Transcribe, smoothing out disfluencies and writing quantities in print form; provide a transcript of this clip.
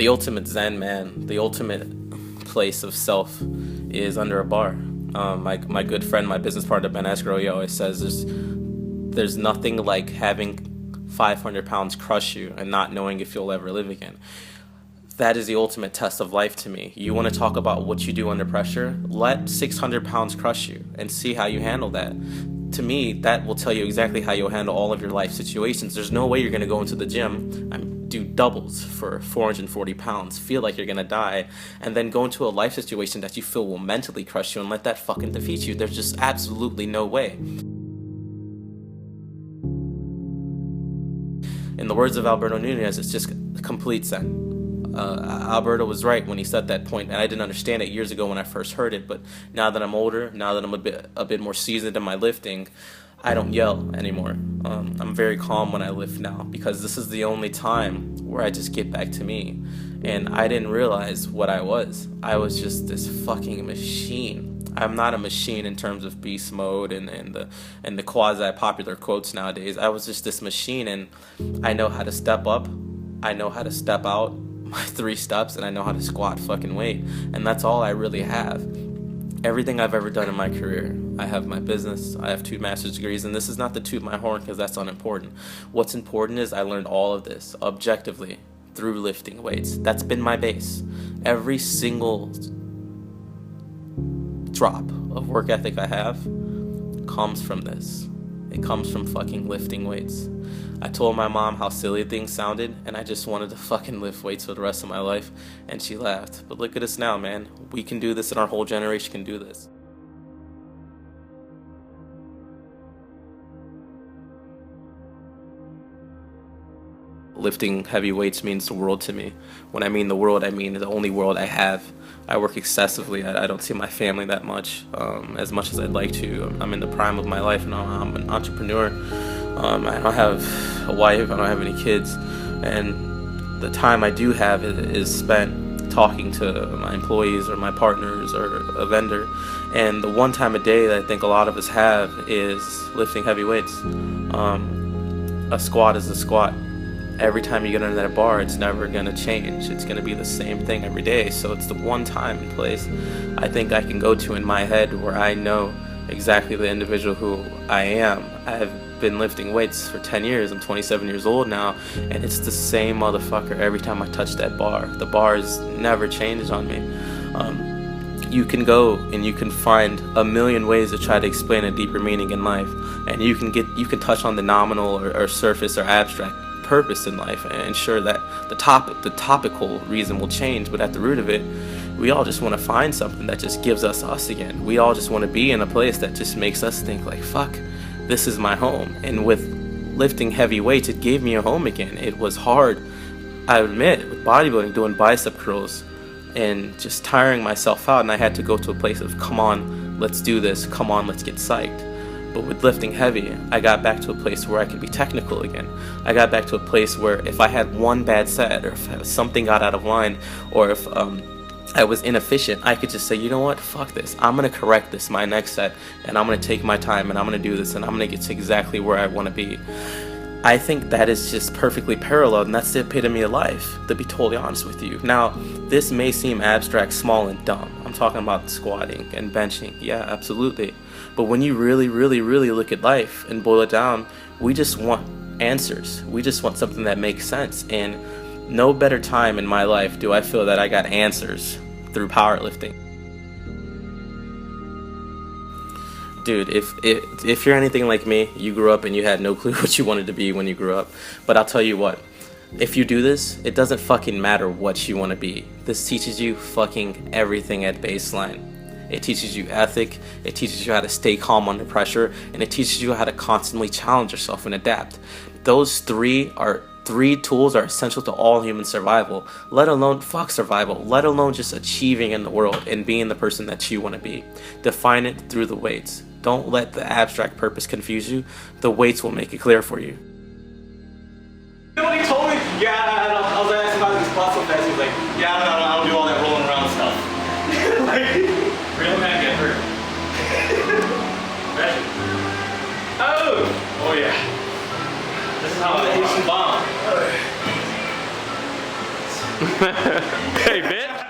The ultimate zen, man, the ultimate place of self is under a bar. My good friend, my business partner Ben Escrow, he always says there's nothing like having 500 pounds crush you and not knowing if you'll ever live again. That is the ultimate test of life to me. You want to talk about what you do under pressure? Let 600 pounds crush you and see how you handle that. To me, that will tell you exactly how you'll handle all of your life situations. There's no way you're going to go into the gym and do doubles for 440 pounds, feel like you're going to die, and then go into a life situation that you feel will mentally crush you and let that fucking defeat you. There's just absolutely no way. In the words of Alberto Nunez, it's just complete zen. Alberto was right when he said that point, and I didn't understand it years ago when I first heard it, but now that I'm older, now that I'm a bit more seasoned in my lifting, I don't yell anymore. I'm very calm when I lift now, because this is the only time where I just get back to me. And I didn't realize what I was. I was just this fucking machine. I'm not a machine in terms of beast mode and the quasi-popular quotes nowadays. I was just this machine, and I know how to step up. I know how to step out my 3 steps, and I know how to squat fucking weight. And that's all I really have. Everything I've ever done in my career, I have my business, I have 2 master's degrees, and this is not to toot my horn because that's unimportant. What's important is I learned all of this objectively through lifting weights. That's been my base. Every single drop of work ethic I have comes from this. It comes from fucking lifting weights. I told my mom how silly things sounded, and I just wanted to fucking lift weights for the rest of my life, and she laughed. But look at us now, man. We can do this, and our whole generation can do this. Lifting heavy weights means the world to me. When I mean the world, I mean the only world I have. I work excessively. I don't see my family that much as I'd like to. I'm in the prime of my life, and I'm an entrepreneur. I don't have a wife, I don't have any kids, and the time I do have is spent talking to my employees or my partners or a vendor, and the one time a day that I think a lot of us have is lifting heavy weights. A squat is a squat. Every time you get under that bar, it's never going to change. It's going to be the same thing every day, so it's the one time and place I think I can go to in my head where I know exactly the individual who I am. I have been lifting weights for 10 years. I'm 27 years old now, and it's the same motherfucker every time I touch that bar. The bars never changes on me. You can go and you can find a million ways to try to explain a deeper meaning in life, and you can touch on the nominal or surface or abstract purpose in life and ensure that the topical reason will change, but at the root of it, we all just want to find something that just gives us again. We all just want to be in a place that just makes us think like, fuck, this is my home. And with lifting heavy weights, it gave me a home again. It was hard, I admit, with bodybuilding, doing bicep curls and just tiring myself out, and I had to go to a place of, come on, let's do this, come on, let's get psyched. But with lifting heavy, I got back to a place where I could be technical again. I got back to a place where if I had one bad set, or if something got out of line, or if I was inefficient, I could just say, you know what, fuck this. I'm going to correct this my next set, and I'm going to take my time, and I'm going to do this, and I'm going to get to exactly where I want to be. I think that is just perfectly paralleled, and that's the epitome of life, to be totally honest with you. Now, this may seem abstract, small, and dumb. I'm talking about squatting and benching. Yeah, absolutely. But when you really, really, really look at life and boil it down, we just want answers. We just want something that makes sense. And no better time in my life do I feel that I got answers through powerlifting. Dude, if you're anything like me, you grew up and you had no clue what you wanted to be when you grew up. But I'll tell you what, if you do this, it doesn't fucking matter what you want to be. This teaches you fucking everything at baseline. It teaches you ethic, it teaches you how to stay calm under pressure, and it teaches you how to constantly challenge yourself and adapt. Those three tools are essential to all human survival, let alone survival, let alone just achieving in the world and being the person that you want to be. Define it through the weights. Don't let the abstract purpose confuse you. The weights will make it clear for you. You know what he told me? Yeah, I was asking about this squat so fast. He was like, yeah, I don't do all that rolling around stuff. Like, real man get hurt. Oh yeah. This is how the Haitian bomb. Hey, bitch.